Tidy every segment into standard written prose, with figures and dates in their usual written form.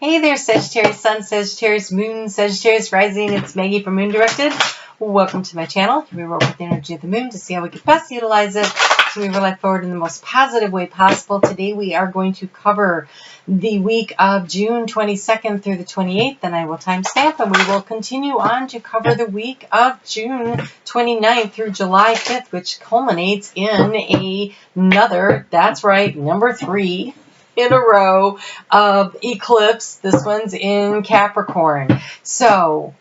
Hey there, Sagittarius Sun, Sagittarius Moon, Sagittarius Rising. It's Maggie from Moon Directed. Welcome to my channel. Here we work with the energy of the moon to see how we can best utilize it to move our life forward in the most positive way possible. Today we are going to cover the week of June 22nd through the 28th, and I will timestamp, and we will continue on to cover the week of June 29th through July 5th, which culminates in another, that's right, number 3 in a row of eclipse. This one's in Capricorn. So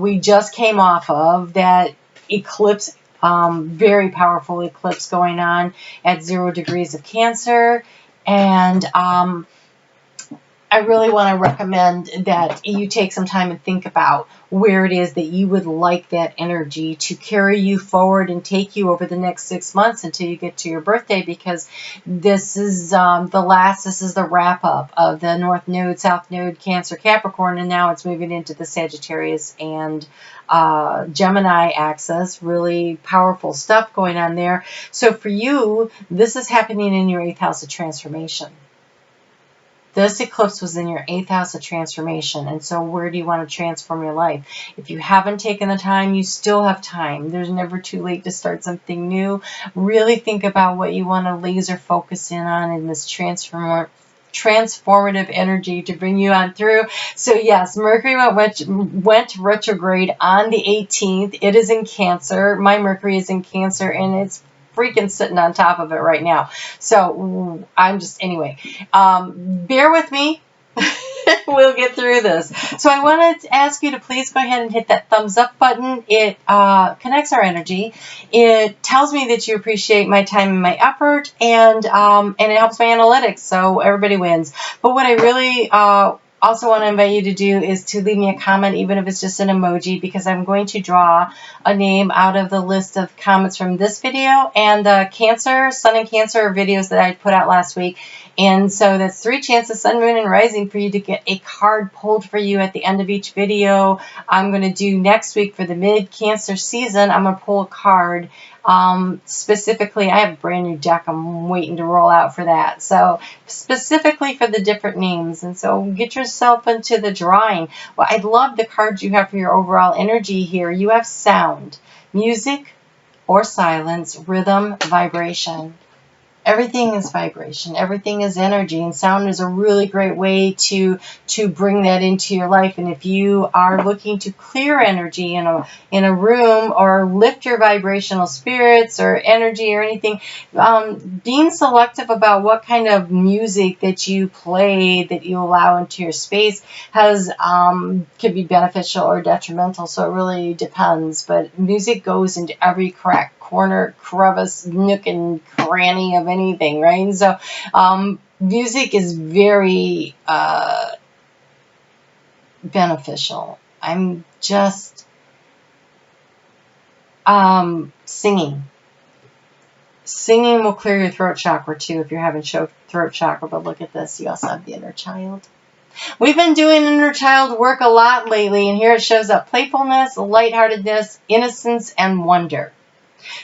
we just came off of that eclipse, very powerful eclipse going on at 0 degrees of Cancer. And I really want to recommend that you take some time and think about where it is that you would like that energy to carry you forward and take you over the next 6 months until you get to your birthday, because this is this is the wrap up of the North Node, South Node, Cancer, Capricorn, and now it's moving into the Sagittarius and Gemini axis. Really powerful stuff going on there. So for you, this is happening in your 8th house of transformation. This eclipse was in your 8th house of transformation. And so where do you want to transform your life? If you haven't taken the time, you still have time. There's never too late to start something new. Really think about what you want to laser focus in on in this transformative energy to bring you on through. So yes, Mercury went retrograde on the 18th. It is in Cancer. My Mercury is in Cancer, and it's freaking sitting on top of it right now. So I'm just, anyway, bear with me. We'll get through this. So I wanted to ask you to please go ahead and hit that thumbs up button. It connects our energy. It tells me that you appreciate my time and my effort, and it helps my analytics, so everybody wins. But what I really also want to invite you to do is to leave me a comment, even if it's just an emoji, because I'm going to draw a name out of the list of comments from this video and the Cancer, Sun and Cancer videos that I put out last week. And so that's 3 chances, Sun, Moon, and Rising, for you to get a card pulled for you at the end of each video. I'm going to do next week for the mid-Cancer season. I'm going to pull a card. Specifically, I have a brand new deck I'm waiting to roll out for that. So specifically for the different names. And so get yourself into the drawing. Well, I love the cards you have for your overall energy here. You have sound, music or silence, rhythm, vibration. Everything is vibration. Everything is energy, and sound is a really great way to bring that into your life. And if you are looking to clear energy in a room, or lift your vibrational spirits or energy or anything, being selective about what kind of music that you play, that you allow into your space, can be beneficial or detrimental. So it really depends. But music goes into every crack, corner, crevice, nook, and cranny of anything, right? And so music is very beneficial. I'm just singing. Singing will clear your throat chakra too if you're having throat chakra. But look at this. You also have the inner child. We've been doing inner child work a lot lately, and here it shows up: playfulness, lightheartedness, innocence, and wonder.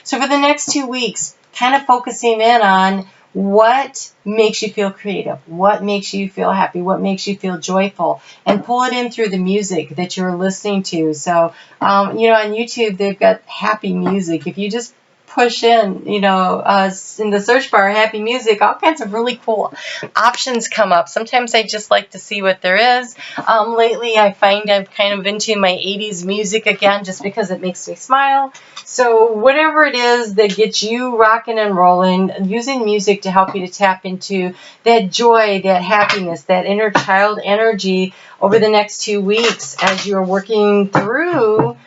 So for the next 2 weeks, kind of focusing in on what makes you feel creative, what makes you feel happy, what makes you feel joyful, and pull it in through the music that you're listening to. So, on YouTube, they've got happy music. If you just push in, in the search bar, happy music, all kinds of really cool options come up. Sometimes I just like to see what there is. Lately, I find I'm kind of into my 80s music again, just because it makes me smile. So whatever it is that gets you rocking and rolling, using music to help you to tap into that joy, that happiness, that inner child energy over the next 2 weeks as you're working through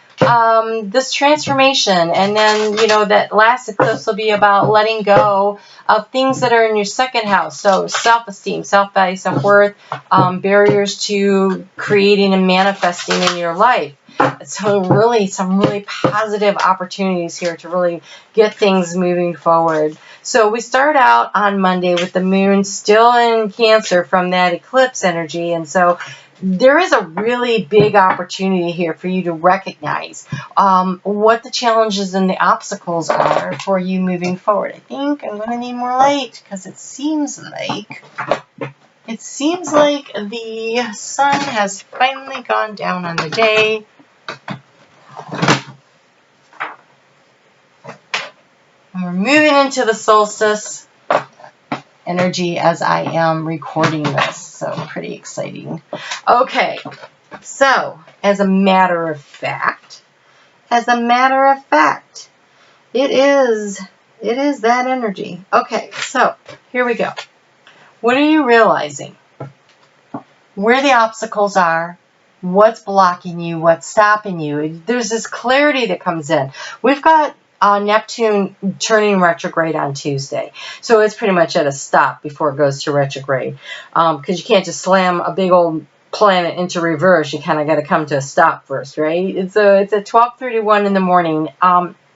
this transformation. And then, that last eclipse will be about letting go of things that are in your 2nd house. So self-esteem, self-value, self-worth, barriers to creating and manifesting in your life. So really, some really positive opportunities here to really get things moving forward. So we start out on Monday with the moon still in Cancer from that eclipse energy. And so there is a really big opportunity here for you to recognize what the challenges and the obstacles are for you moving forward. I think I'm going to need more light because it seems like It seems like the sun has finally gone down on the day. And we're moving into the solstice energy as I am recording this. So pretty exciting. Okay, so as a matter of fact, it is that energy. Okay, so here we go. What are you realizing? Where the obstacles are, what's blocking you, what's stopping you. There's this clarity that comes in. We've got Neptune turning retrograde on Tuesday. So it's pretty much at a stop before it goes to retrograde. Because you can't just slam a big old planet into reverse. You kind of got to come to a stop first, right? It's at 12:31 in the morning.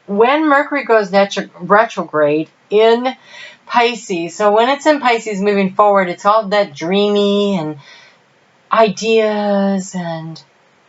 When Mercury goes retrograde in Pisces, so when it's in Pisces moving forward, it's all that dreamy and ideas and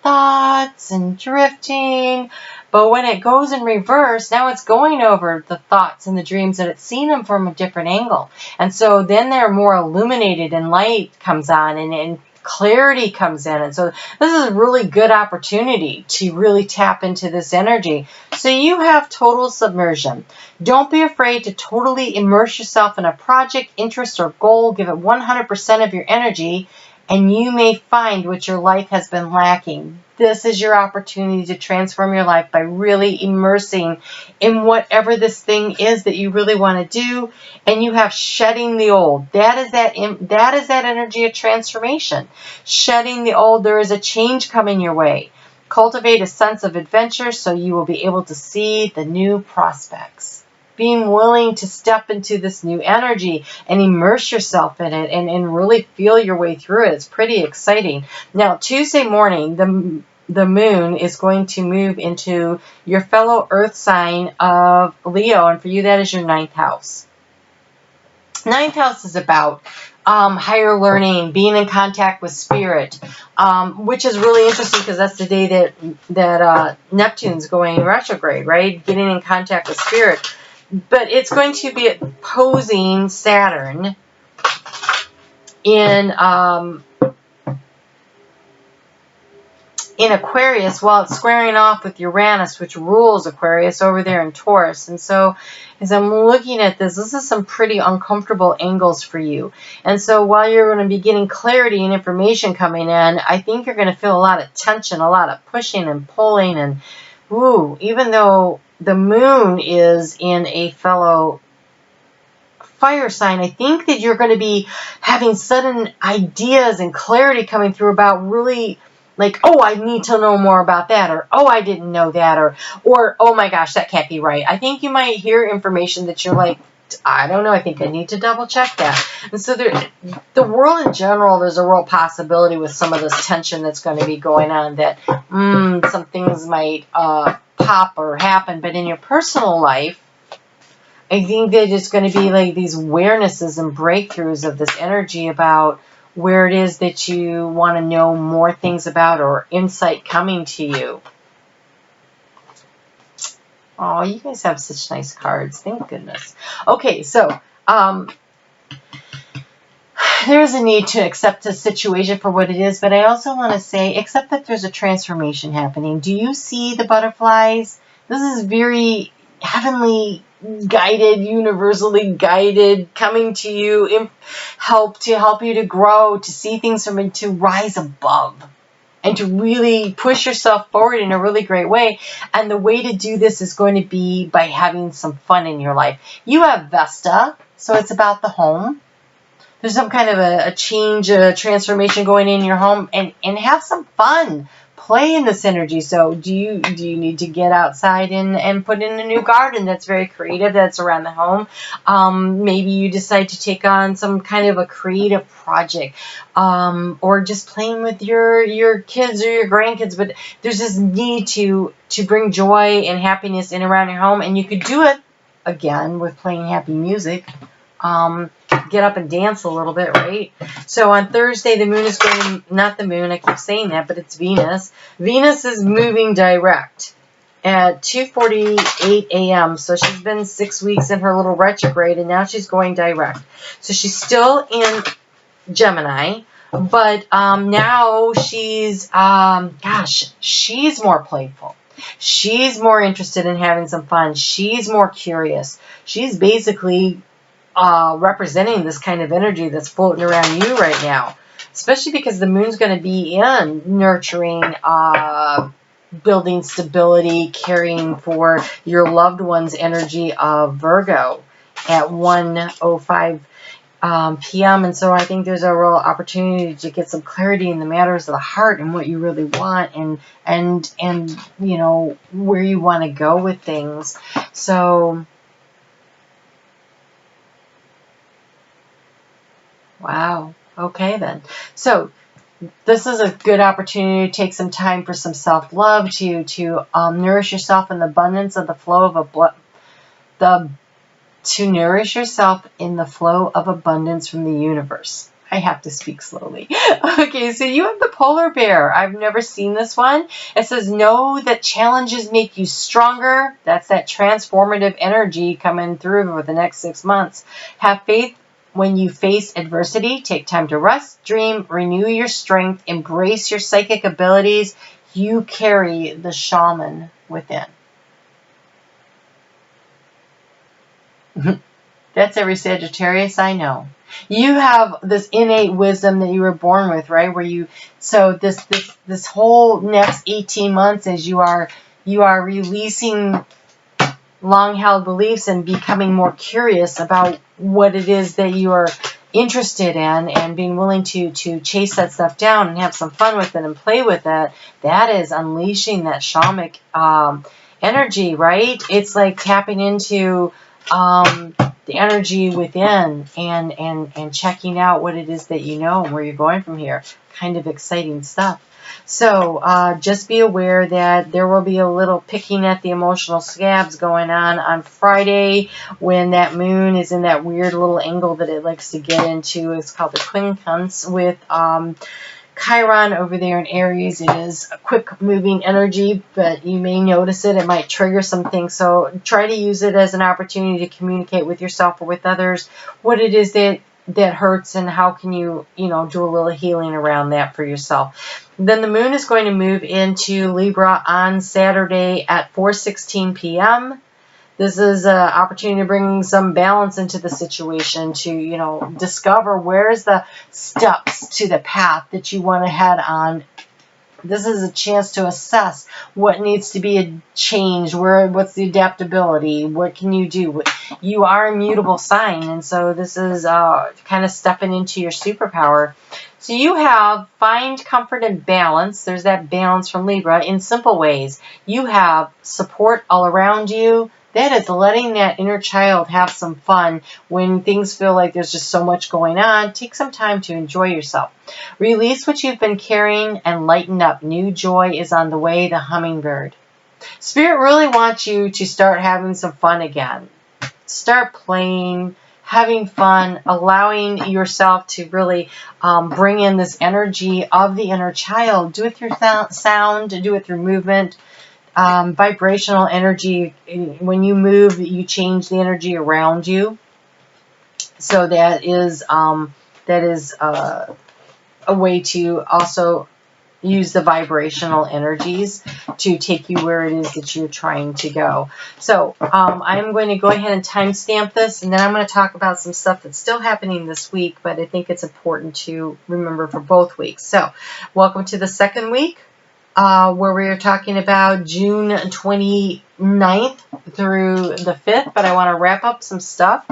thoughts and drifting. But when it goes in reverse, now it's going over the thoughts and the dreams, and it's seeing them from a different angle. And so then they're more illuminated, and light comes on, and clarity comes in. And so this is a really good opportunity to really tap into this energy. So you have total submersion. Don't be afraid to totally immerse yourself in a project, interest, or goal. Give it 100% of your energy, and you may find what your life has been lacking. This is your opportunity to transform your life by really immersing in whatever this thing is that you really want to do. And you have shedding the old. That is that energy of transformation. Shedding the old. There is a change coming your way. Cultivate a sense of adventure so you will be able to see the new prospects. Being willing to step into this new energy and immerse yourself in it and really feel your way through it. It's pretty exciting. Now, Tuesday morning, the moon is going to move into your fellow earth sign of Leo, and for you, that is your 9th house. 9th house is about higher learning, being in contact with spirit, which is really interesting because that's the day that Neptune's going retrograde, right? Getting in contact with spirit. But it's going to be opposing Saturn in Aquarius, while it's squaring off with Uranus, which rules Aquarius over there in Taurus. And so as I'm looking at this is some pretty uncomfortable angles for you. And so while you're going to be getting clarity and information coming in, I think you're going to feel a lot of tension, a lot of pushing and pulling. And even though the moon is in a fellow fire sign, I think that you're going to be having sudden ideas and clarity coming through about really like, oh, I need to know more about that, or oh, I didn't know that, or oh my gosh, that can't be right. I think you might hear information that you're like, I don't know, I think I need to double check that. And so the world in general, there's a real possibility with some of this tension that's going to be going on that some things might pop or happen. But in your personal life, I think that it's going to be like these awarenesses and breakthroughs of this energy about where it is that you want to know more things about, or insight coming to you. Oh, you guys have such nice cards. Thank goodness. Okay, so there's a need to accept the situation for what it is, but I also want to say, accept that there's a transformation happening. Do you see the butterflies? This is very heavenly guided, universally guided, coming to you, help you to grow, to see things to rise above, and to really push yourself forward in a really great way. And the way to do this is going to be by having some fun in your life. You have Vesta, so it's about the home. There's some kind of a change, a transformation going in your home, and have some fun. Play in this energy. So do you need to get outside and put in a new garden that's very creative, that's around the home? Maybe you decide to take on some kind of a creative project, or just playing with your kids or your grandkids. But there's this need to bring joy and happiness in around your home, and you could do it again with playing happy music. Get up and dance a little bit, right? So on Thursday, the moon is going, not the moon, I keep saying that, but it's Venus. Venus is moving direct at 2:48 a.m. So she's been 6 weeks in her little retrograde, and now she's going direct. So she's still in Gemini. But now she's, she's more playful. She's more interested in having some fun. She's more curious. She's basically representing this kind of energy that's floating around you right now. Especially because the moon's going to be in nurturing, building stability, caring for your loved one's energy of Virgo at 1:05 p.m. And so I think there's a real opportunity to get some clarity in the matters of the heart and what you really want and you know, where you want to go with things. So wow. Okay then. So this is a good opportunity to take some time for some self-love, to nourish yourself in the abundance of the flow of to nourish yourself in the flow of abundance from the universe. I have to speak slowly. Okay, so you have the polar bear. I've never seen this one. It says, know that challenges make you stronger. That's that transformative energy coming through over the next 6 months. Have faith when you face adversity. Take time to rest, dream, renew your strength, embrace your psychic abilities. You carry the shaman within. That's every Sagittarius I know. You have this innate wisdom that you were born with, right? Where you, so this whole next 18 months as you are releasing long-held beliefs and becoming more curious about what it is that you are interested in and being willing to chase that stuff down and have some fun with it and play with it. That is unleashing that shamanic energy, right? It's like tapping into the energy within and checking out what it is that you know and where you're going from here. Kind of exciting stuff. So just be aware that there will be a little picking at the emotional scabs going on Friday when that moon is in that weird little angle that it likes to get into. It's called the quincunx with Chiron over there in Aries. It is a quick moving energy, but you may notice it. It might trigger some things. So try to use it as an opportunity to communicate with yourself or with others what it is that hurts and how can you, do a little healing around that for yourself. Then the moon is going to move into Libra on Saturday at 4:16 p.m. This is an opportunity to bring some balance into the situation, to, discover where's the steps to the path that you want to head on. This is a chance to assess what needs to be changed, what's the adaptability, what can you do. You are a mutable sign, and so this is kind of stepping into your superpower. So you have find comfort and balance. There's that balance from Libra in simple ways. You have support all around you. That is letting that inner child have some fun when things feel like there's just so much going on. Take some time to enjoy yourself. Release what you've been carrying and lighten up. New joy is on the way, the hummingbird. Spirit really wants you to start having some fun again. Start playing, having fun, allowing yourself to really bring in this energy of the inner child. Do it through sound, do it through movement. Vibrational energy, when you move, you change the energy around you. So that is a way to also use the vibrational energies to take you where it is that you're trying to go. So I'm going to go ahead and timestamp this, and then I'm going to talk about some stuff that's still happening this week, but I think it's important to remember for both weeks. So welcome to the second week. Where we are talking about June 29th through the 5th, but I want to wrap up some stuff.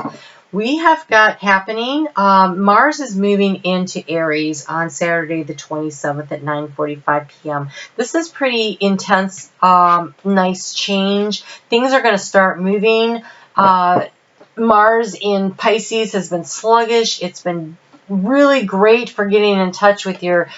We have got happening, Mars is moving into Aries on Saturday the 27th at 9:45 p.m. This is pretty intense, nice change. Things are going to start moving. Mars in Pisces has been sluggish. It's been really great for getting in touch with your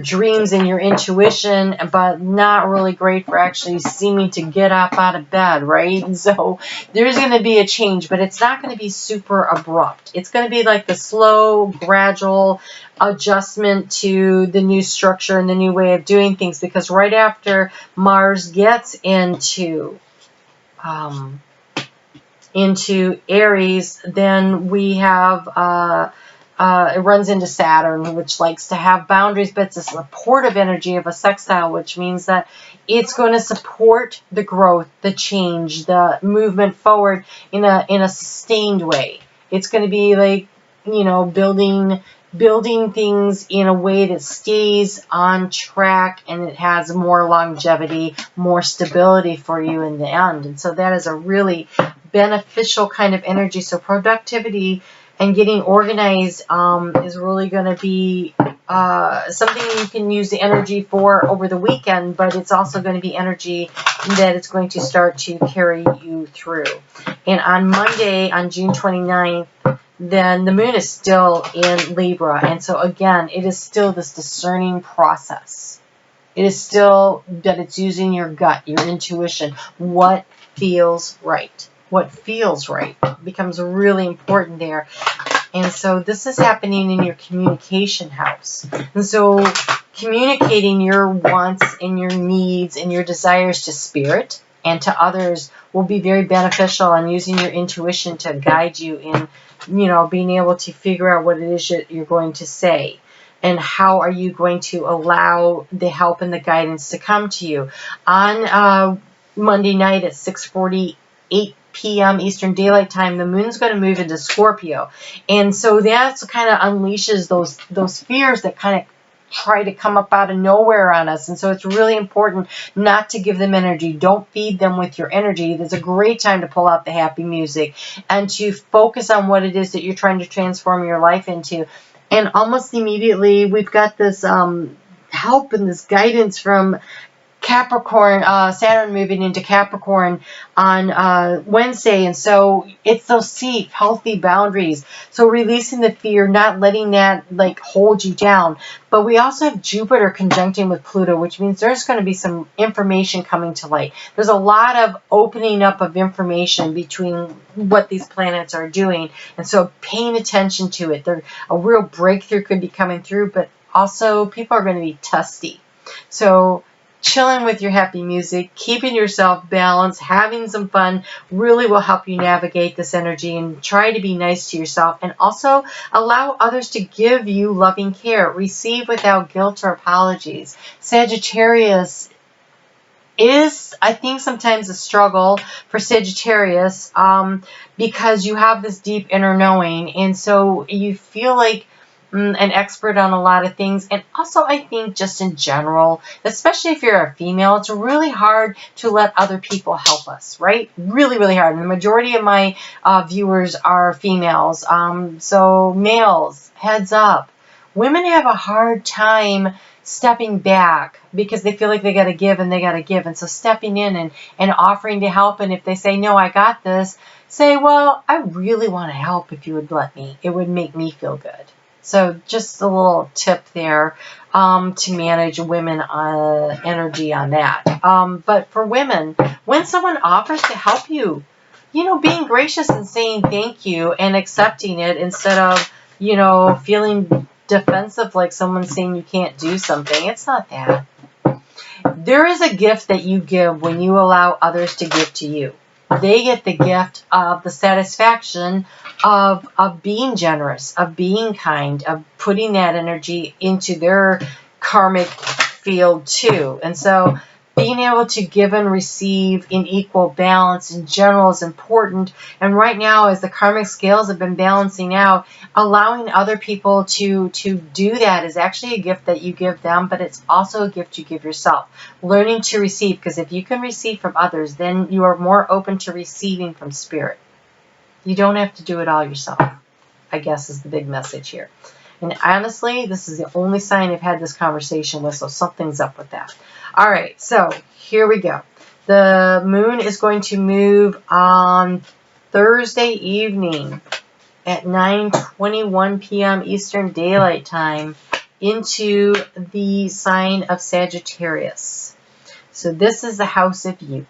dreams and your intuition, but not really great for actually seeming to get up out of bed, right? And so there's going to be a change, but it's not going to be super abrupt. It's going to be like the slow, gradual adjustment to the new structure and the new way of doing things, because right after Mars gets into Aries, then we have it runs into Saturn, which likes to have boundaries, but it's a supportive energy of a sextile, which means that it's going to support the growth, the change, the movement forward in a sustained way. It's going to be like, you know, building things in a way that stays on track, and it has more longevity, more stability for you in the end. And so that is a really beneficial kind of energy. So productivity and getting organized is really going to be something you can use the energy for over the weekend, but it's also going to be energy that it's going to start to carry you through. And on Monday, on June 29th, then the moon is still in Libra. And so again, it is still this discerning process. It is still that it's using your gut, your intuition. What feels right? What feels right becomes really important there. And so this is happening in your communication house. And so communicating your wants and your needs and your desires to spirit and to others will be very beneficial, and using your intuition to guide you in, you know, being able to figure out what it is you're going to say, and how are you going to allow the help and the guidance to come to you. On Monday night at 6:48 p.m. Eastern Daylight Time, the moon's going to move into Scorpio, and so that's kind of unleashes those fears that kind of try to come up out of nowhere on us. And so it's really important not to give them energy. Don't feed them with your energy. There's a great time to pull out the happy music and to focus on what it is that you're trying to transform your life into. And almost immediately we've got this help and this guidance from Capricorn, Saturn moving into Capricorn on Wednesday. And so it's those safe, healthy boundaries. So releasing the fear, not letting that like hold you down. But we also have Jupiter conjuncting with Pluto, which means there's going to be some information coming to light. There's a lot of opening up of information between what these planets are doing. And so paying attention to it. A real breakthrough could be coming through, but also people are going to be testy. So chilling with your happy music, keeping yourself balanced, having some fun really will help you navigate this energy, and try to be nice to yourself, and also allow others to give you loving care. Receive without guilt or apologies. Sagittarius is, I think, sometimes a struggle for Sagittarius because you have this deep inner knowing, and so you feel like an expert on a lot of things. And also, I think just in general, especially if you're a female, it's really hard to let other people help us, right? Really, really hard. And the majority of my viewers are females. So males, heads up. Women have a hard time stepping back because they feel like they got to give and they got to give. And so stepping in and offering to help. And if they say, no, I got this, say, well, I really want to help if you would let me. It would make me feel good. So just a little tip there to manage women energy on that. But for women, when someone offers to help you, you know, being gracious and saying thank you and accepting it instead of, you know, feeling defensive like someone's saying you can't do something. It's not that. There is a gift that you give when you allow others to give to you. They get the gift of the satisfaction of being generous, of being kind, of putting that energy into their karmic field too. And so being able to give and receive in equal balance in general is important. And right now, as the karmic scales have been balancing out, allowing other people to do that is actually a gift that you give them, but it's also a gift you give yourself. Learning to receive, because if you can receive from others, then you are more open to receiving from spirit. You don't have to do it all yourself, I guess, is the big message here. And honestly, this is the only sign I've had this conversation with, so something's up with that. All right, so here we go. The moon is going to move on Thursday evening at 9:21 p.m. Eastern Daylight Time into the sign of Sagittarius. So this is the house of you.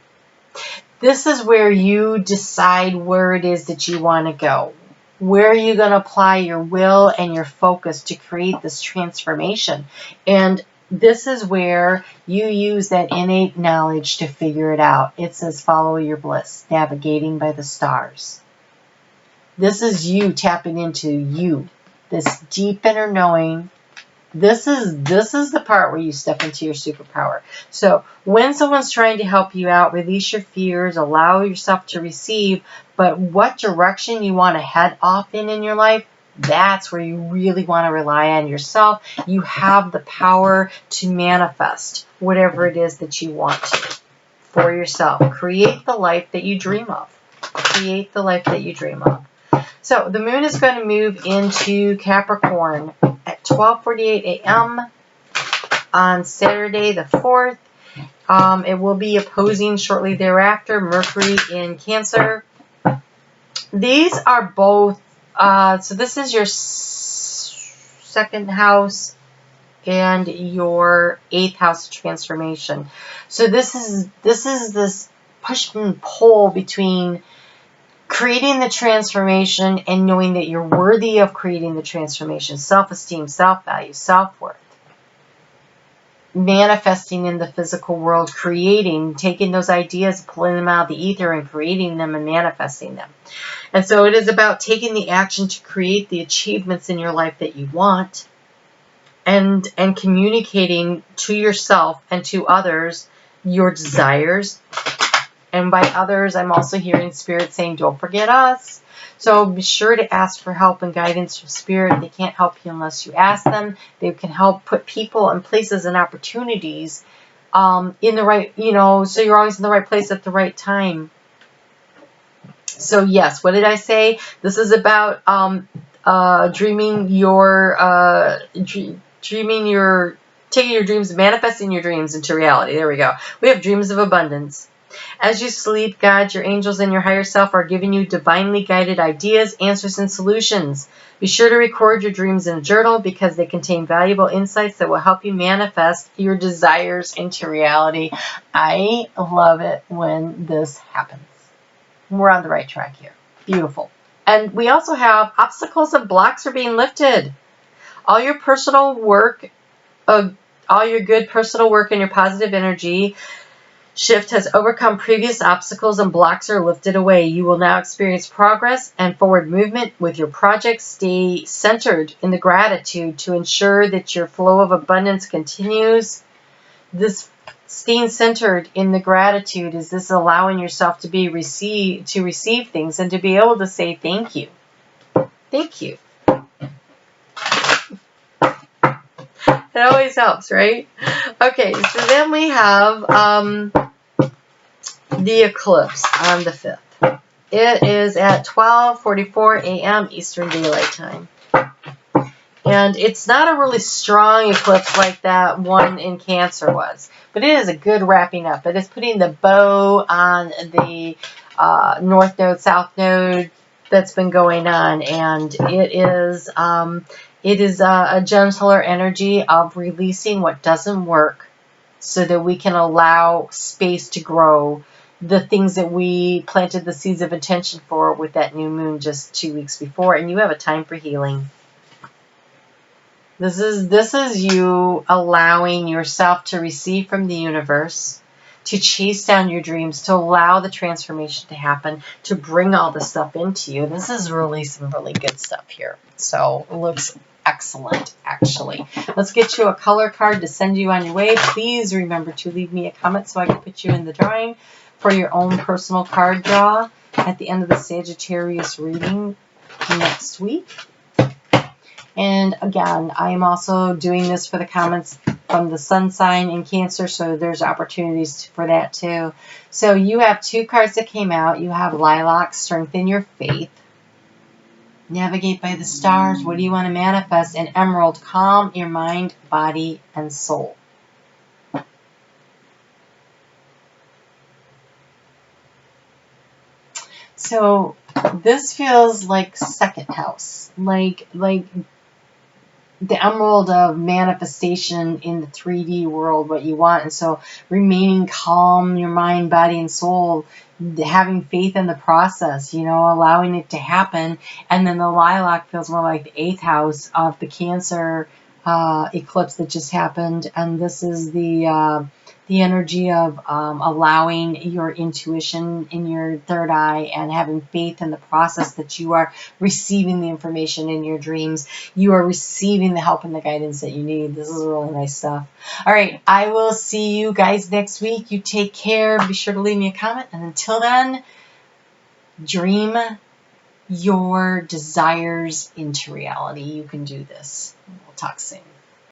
This is where you decide where it is that you want to go. Where are you going to apply your will and your focus to create this transformation? And this is where you use that innate knowledge to figure it out. It says, follow your bliss, navigating by the stars. This is you tapping into you, this deep inner knowing. This is the part where you step into your superpower. So when someone's trying to help you out, release your fears, allow yourself to receive, but what direction you want to head off in your life, that's where you really want to rely on yourself. You have the power to manifest whatever it is that you want to for yourself. Create the life that you dream of. Create the life that you dream of. So the moon is going to move into Capricorn at 12:48 a.m. on Saturday the 4th. It will be opposing shortly thereafter Mercury in Cancer. These are both, so this is your second house and your 8th house transformation. So this is this push and pull between creating the transformation and knowing that you're worthy of creating the transformation. Self-esteem, self-value, self-worth. Manifesting in the physical world, creating, taking those ideas, pulling them out of the ether and creating them and manifesting them. And so it is about taking the action to create the achievements in your life that you want and communicating to yourself and to others your desires. And by others, I'm also hearing Spirit saying, don't forget us. So be sure to ask for help and guidance from Spirit. They can't help you unless you ask them. They can help put people and places and opportunities in the right, so you're always in the right place at the right time. So yes, what did I say? This is about taking your dreams, manifesting your dreams into reality. There we go. We have dreams of abundance. As you sleep, God, your angels, and your higher self are giving you divinely guided ideas, answers, and solutions. Be sure to record your dreams in a journal because they contain valuable insights that will help you manifest your desires into reality. I love it when this happens. We're on the right track here. Beautiful. And we also have obstacles and blocks are being lifted. All your personal work, all your good personal work and your positive energy shift has overcome previous obstacles and blocks are lifted away. You will now experience progress and forward movement with your projects. Stay centered in the gratitude to ensure that your flow of abundance continues. This staying centered in the gratitude is this allowing yourself to receive things and to be able to say thank you. Thank you. It always helps, right? Okay, so then we have the eclipse on the 5th. It is at 12:44 a.m. Eastern Daylight Time. And it's not a really strong eclipse like that one in Cancer was. But it is a good wrapping up. It is putting the bow on the North Node, South Node that's been going on. And it is a gentler energy of releasing what doesn't work so that we can allow space to grow the things that we planted the seeds of intention for with that new moon just 2 weeks before. And you have a time for healing. This is you allowing yourself to receive from the universe, to chase down your dreams, to allow the transformation to happen, to bring all this stuff into you. This is really some really good stuff here. So it looks excellent, actually. Let's get you a color card to send you on your way. Please remember to leave me a comment so I can put you in the drawing for your own personal card draw at the end of the Sagittarius reading next week. And again, I am also doing this for the comments from the sun sign in Cancer, so there's opportunities for that too. So you have 2 cards that came out. You have Lilac, Strengthen Your Faith. Navigate by the Stars, what do you want to manifest? And Emerald, Calm Your Mind, Body, and Soul. So this feels like second house, like the emerald of manifestation in the 3D world, what you want. And so remaining calm, your mind, body, and soul, having faith in the process, allowing it to happen. And then the lilac feels more like the 8th house of the Cancer eclipse that just happened. And this is the the energy of allowing your intuition in your third eye and having faith in the process that you are receiving the information in your dreams. You are receiving the help and the guidance that you need. This is really nice stuff. All right, I will see you guys next week. You take care. Be sure to leave me a comment. And until then, dream your desires into reality. You can do this. We'll talk soon.